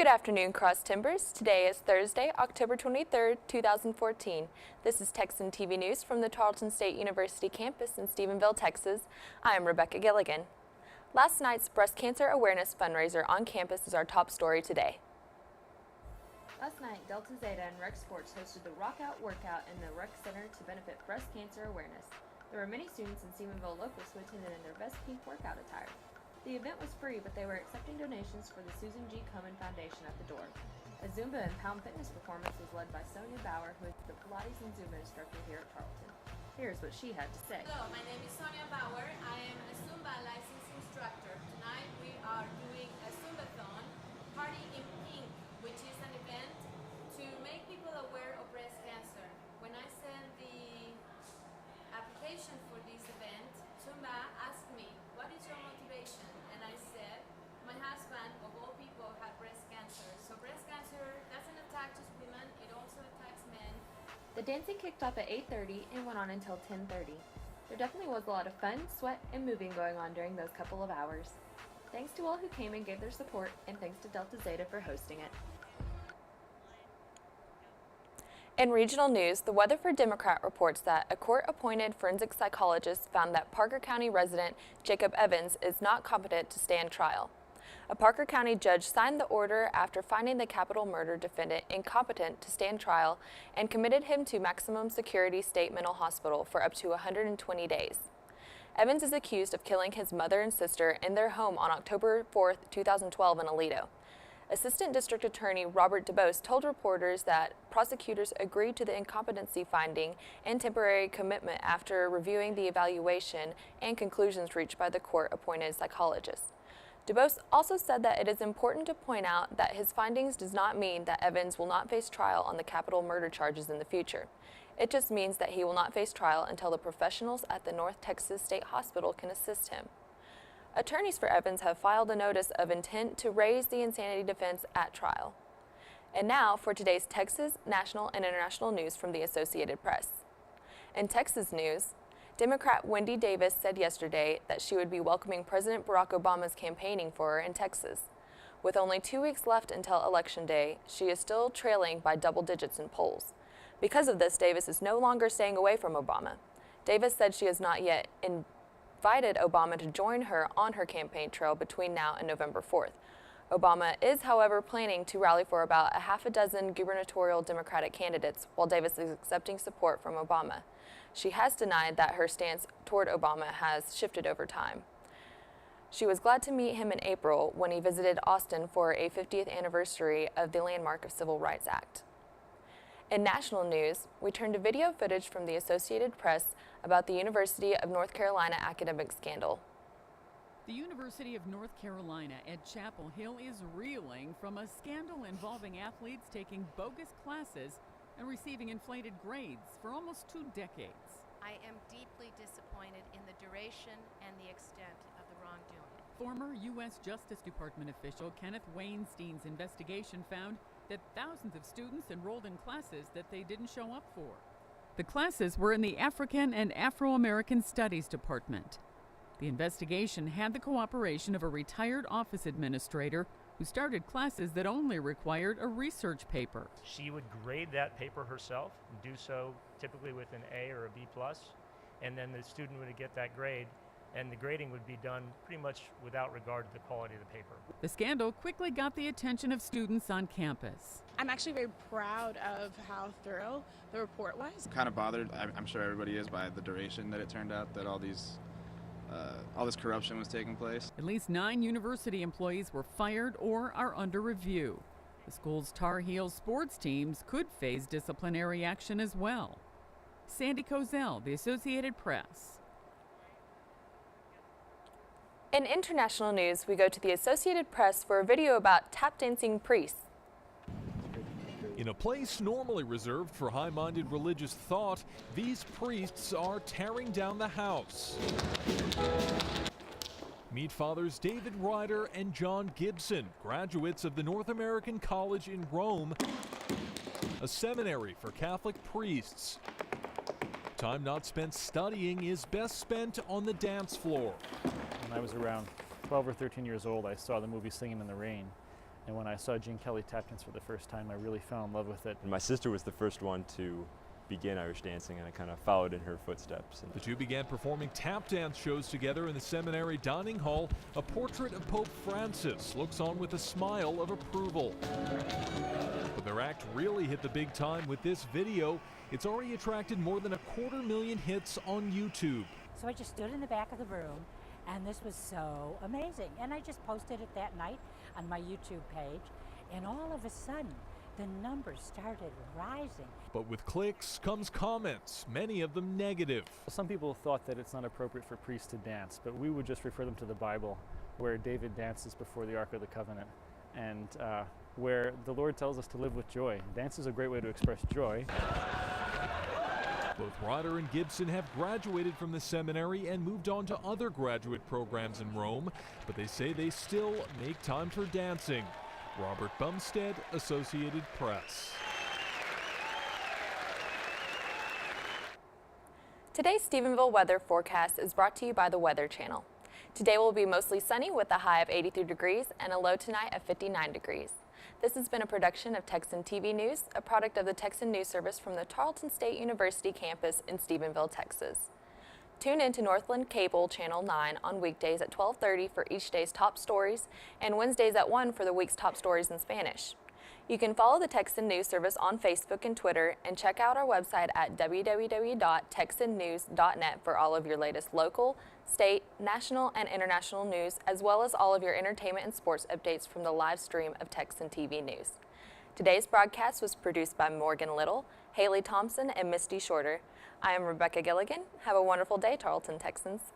Good afternoon, Cross Timbers. Today is Thursday, October 23rd, 2014. This is Texan TV News from the Tarleton State University campus in Stephenville, Texas. I am Rebekah Gilligan. Last night's breast cancer awareness fundraiser on campus is our top story today. Last night, Delta Zeta and Rec Sports hosted the Rockout Workout in the Rec Center to benefit breast cancer awareness. There were many students and Stephenville locals who attended in their best pink workout attire. The event was free, but they were accepting donations for the Susan G. Komen Foundation at the door. A Zumba and Pound Fitness performance was led by Sonia Bauer, who is the Pilates and Zumba instructor here at Tarleton. Here's what she had to say. Hello, my name is Sonia Bauer. I am a Zumba licensed instructor. Tonight we are doing a Zumbathon, Party in Pink, which is an event to make people aware of breast cancer. When I sent the application for this event, Zumba asked me, what is your motivation? And I said, my husband, of all people, had breast cancer. So breast cancer doesn't attack just women, it also attacks men. The dancing kicked off at 8:30 and went on until 10:30. There definitely was a lot of fun, sweat, and moving going on during those couple of hours. Thanks to all who came and gave their support, and thanks to Delta Zeta for hosting it. In regional news, the Weatherford Democrat reports that a court-appointed forensic psychologist found that Parker County resident Jacob Evans is not competent to stand trial. A Parker County judge signed the order after finding the capital murder defendant incompetent to stand trial and committed him to maximum security state mental hospital for up to 120 days. Evans is accused of killing his mother and sister in their home on October 4, 2012 in Aledo. Assistant District Attorney Robert DeBose told reporters that prosecutors agreed to the incompetency finding and temporary commitment after reviewing the evaluation and conclusions reached by the court-appointed psychologist. DeBose also said that it is important to point out that his findings does not mean that Evans will not face trial on the capital murder charges in the future. It just means that he will not face trial until the professionals at the North Texas State Hospital can assist him. Attorneys for Evans have filed a notice of intent to raise the insanity defense at trial. And now for today's Texas, national, and international news from the Associated Press. In Texas news, Democrat Wendy Davis said yesterday that she would be welcoming President Barack Obama's campaigning for her in Texas. With only 2 weeks left until Election Day, she is still trailing by double digits in polls. Because of this, Davis is no longer staying away from Obama. Davis said she has not yet invited Obama to join her on her campaign trail between now and November 4th. Obama is, however, planning to rally for about a half a dozen gubernatorial Democratic candidates, while Davis is accepting support from Obama. She has denied that her stance toward Obama has shifted over time. She was glad to meet him in April when he visited Austin for a 50th anniversary of the landmark of Civil Rights Act. In national news, we turn to video footage from the Associated Press about the University of North Carolina academic scandal. The University of North Carolina at Chapel Hill is reeling from a scandal involving athletes taking bogus classes and receiving inflated grades for almost 2 decades. I am deeply disappointed in the duration and the extent of the wrongdoing. Former U.S. Justice Department official Kenneth Weinstein's investigation found that thousands of students enrolled in classes that they didn't show up for. The classes were in the African and Afro-American Studies Department. The investigation had the cooperation of a retired office administrator who started classes that only required a research paper. She would grade that paper herself and do so typically with an A or a B+, and then the student would get that grade, and the grading would be done pretty much without regard to the quality of the paper. The scandal quickly got the attention of students on campus. I'm actually very proud of how thorough the report was. Kind of bothered, I'm sure everybody is, by the duration that it turned out that all this corruption was taking place. At least 9 university employees were fired or are under review. The school's Tar Heels sports teams could face disciplinary action as well. Sandy Kozel, The Associated Press. In international news, we go to the Associated Press for a video about tap dancing priests. In a place normally reserved for high-minded religious thought, these priests are tearing down the house. Meet Fathers David Ryder and John Gibson, graduates of the North American College in Rome, a seminary for Catholic priests. Time not spent studying is best spent on the dance floor. When I was around 12 or 13 years old, I saw the movie Singing in the Rain, And when I saw Gene Kelly tap dance for the first time, I really fell in love with it. And my sister was the first one to begin Irish dancing, and I kind of followed in her footsteps. The two began performing tap dance shows together in the seminary dining hall. A portrait of Pope Francis looks on with a smile of approval. But their act really hit the big time with this video. It's already attracted more than 250,000 hits on YouTube. So I just stood in the back of the room, and this was so amazing. And I just posted it that night on my YouTube page, and all of a sudden, the numbers started rising. But with clicks comes comments, many of them negative. Some people thought that it's not appropriate for priests to dance, but we would just refer them to the Bible, where David dances before the Ark of the Covenant, and where the Lord tells us to live with joy. Dance is a great way to express joy. Both Ryder and Gibson have graduated from the seminary and moved on to other graduate programs in Rome, but they say they still make time for dancing. Robert Bumstead, Associated Press. Today's Stephenville weather forecast is brought to you by the Weather Channel. Today will be mostly sunny with a high of 83 degrees and a low tonight of 59 degrees. This has been a production of Texan TV News, a product of the Texan News Service from the Tarleton State University campus in Stephenville, Texas. Tune in to Northland Cable Channel 9 on weekdays at 12:30 for each day's top stories and Wednesdays at 1 for the week's top stories in Spanish. You can follow the Texan News Service on Facebook and Twitter and check out our website at www.texannews.net for all of your latest local, state, national, and international news, as well as all of your entertainment and sports updates from the live stream of Texan TV News. Today's broadcast was produced by Morgan Little, Haley Thompson, and Misty Shorter. I am Rebekah Gilligan. Have a wonderful day, Tarleton Texans.